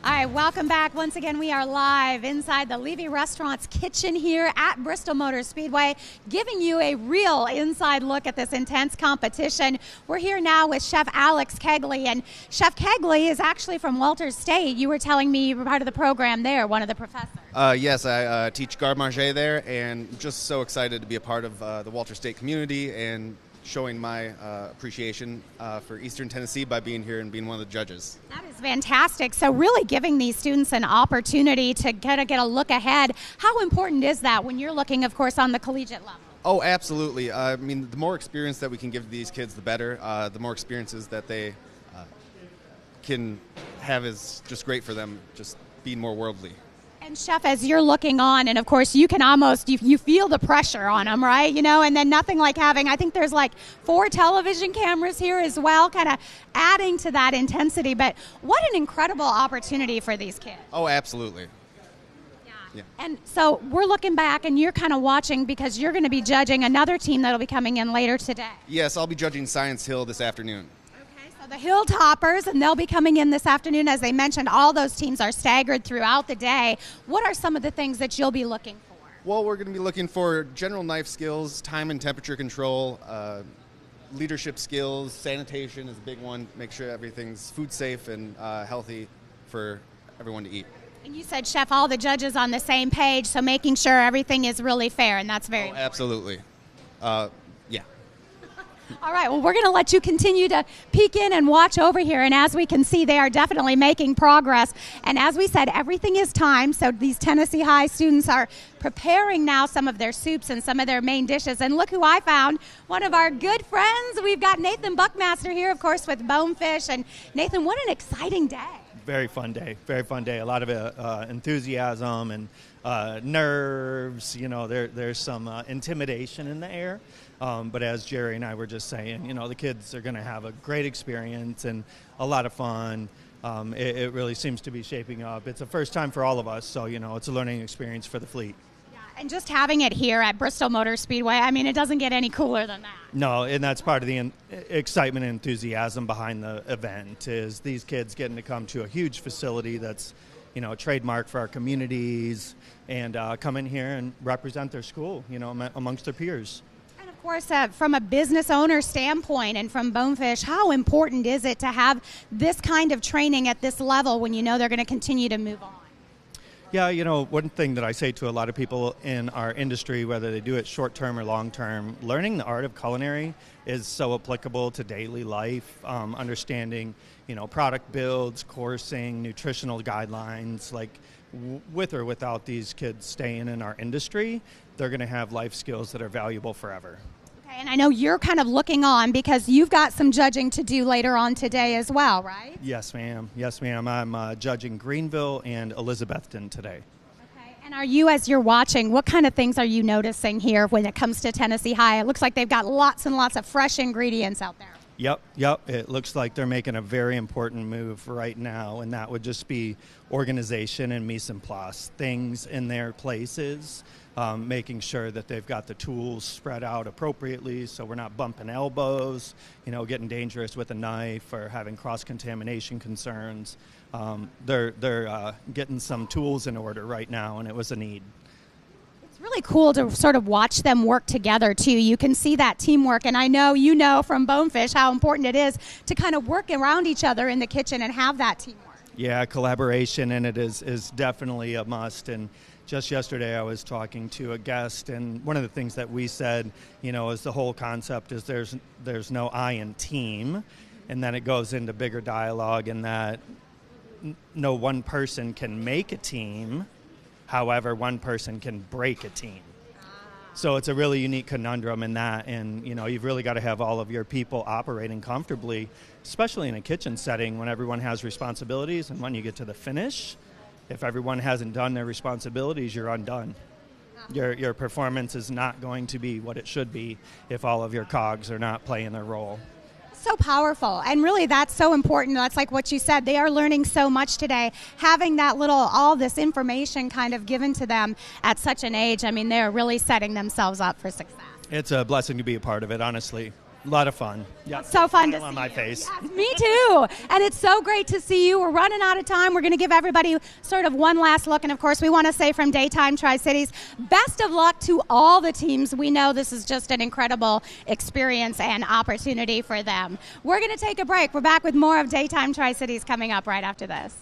All right, welcome back. Once again, we are live inside the Levy Restaurant's kitchen here at Bristol Motor Speedway, giving you a real inside look at this intense competition. We're here now with Chef Alex Kegley, and Chef Kegley is actually from Walters State. You were telling me you were part of the program there, one of the professors. Yes, I teach garde manger there, and just so excited to be a part of the Walters State community and showing my appreciation for Eastern Tennessee by being here and being one of the judges. That is fantastic. So really giving these students an opportunity to get a look ahead. How important is that when you're looking, of course, on the collegiate level? Oh, absolutely. I mean, the more experience that we can give these kids, the better. The more experiences that they can have is just great for them, just being more worldly. And Chef, as you're looking on, and of course you can almost, you feel the pressure on them, right? You know, and then nothing like having, I think there's like 4 television cameras here as well, kind of adding to that intensity. But what an incredible opportunity for these kids. Oh, absolutely. Yeah. And so we're looking back and you're kind of watching because you're going to be judging another team that'll be coming in later today. Yes, I'll be judging Science Hill this afternoon. So the Hilltoppers, and they'll be coming in this afternoon. As they mentioned, all those teams are staggered throughout the day. What are some of the things that you'll be looking for? Well, we're going to be looking for general knife skills, time and temperature control, leadership skills, sanitation is a big one. Make sure everything's food safe and healthy for everyone to eat. And you said, Chef, all the judges on the same page, so making sure everything is really fair, and that's very important. Absolutely. Yeah. All right, well, we're going to let you continue to peek in and watch over here. And as we can see, they are definitely making progress. And as we said, everything is timed. So these Tennessee High students are preparing now some of their soups and some of their main dishes. And look who I found, one of our good friends. We've got Nathan Buckmaster here, of course, with Bonefish. And Nathan, what an exciting day. Very fun day. Very fun day. A lot of enthusiasm and nerves. You know, there's some intimidation in the air. But as Jerry and I were just saying, you know, the kids are going to have a great experience and a lot of fun. It really seems to be shaping up. It's a first time for all of us, so, you know, it's a learning experience for the fleet. Yeah, and just having it here at Bristol Motor Speedway, I mean, it doesn't get any cooler than that. No, and that's part of the excitement and enthusiasm behind the event is these kids getting to come to a huge facility that's, you know, a trademark for our communities and come in here and represent their school, you know, amongst their peers. Of course, from a business owner standpoint and from Bonefish, how important is it to have this kind of training at this level when you know they're going to continue to move on? Yeah, you know, one thing that I say to a lot of people in our industry, whether they do it short-term or long-term, learning the art of culinary is so applicable to daily life, understanding, you know, product builds, coursing, nutritional guidelines, like with or without these kids staying in our industry, they're going to have life skills that are valuable forever. Okay, and I know you're kind of looking on because you've got some judging to do later on today as well, right? Yes, ma'am. Yes, ma'am. I'm judging Greenville and Elizabethton today. Okay, and are you, as you're watching, what kind of things are you noticing here when it comes to Tennessee High? It looks like they've got lots and lots of fresh ingredients out there. Yep. It looks like they're making a very important move right now, and that would just be organization and mise en place, things in their places, making sure that they've got the tools spread out appropriately so we're not bumping elbows, you know, getting dangerous with a knife or having cross-contamination concerns. They're getting some tools in order right now, and it was a need. Really cool to sort of watch them work together too. You can see that teamwork, and I know you know from Bonefish how important it is to kind of work around each other in the kitchen and have that teamwork. Yeah, collaboration, and it is definitely a must. And just yesterday I was talking to a guest, and one of the things that we said, you know, is the whole concept is there's no I in team, and then it goes into bigger dialogue in that no one person can make a team. However, one person can break a team. So it's a really unique conundrum in that, and you know, you've really got to have all of your people operating comfortably, especially in a kitchen setting when everyone has responsibilities, and when you get to the finish, if everyone hasn't done their responsibilities, you're undone. Your performance is not going to be what it should be if all of your cogs are not playing their role. So powerful, and really that's so important. That's like what you said, they are learning so much today. Having that all this information kind of given to them at such an age, I mean, they're really setting themselves up for success. It's a blessing to be a part of it, honestly. A lot of fun. Yeah. So fun to Smile on see my you. face. Yes, me too. And it's so great to see you. We're running out of time. We're going to give everybody sort of one last look. And of course, we want to say from Daytime Tri-Cities, best of luck to all the teams. We know this is just an incredible experience and opportunity for them. We're going to take a break. We're back with more of Daytime Tri-Cities coming up right after this.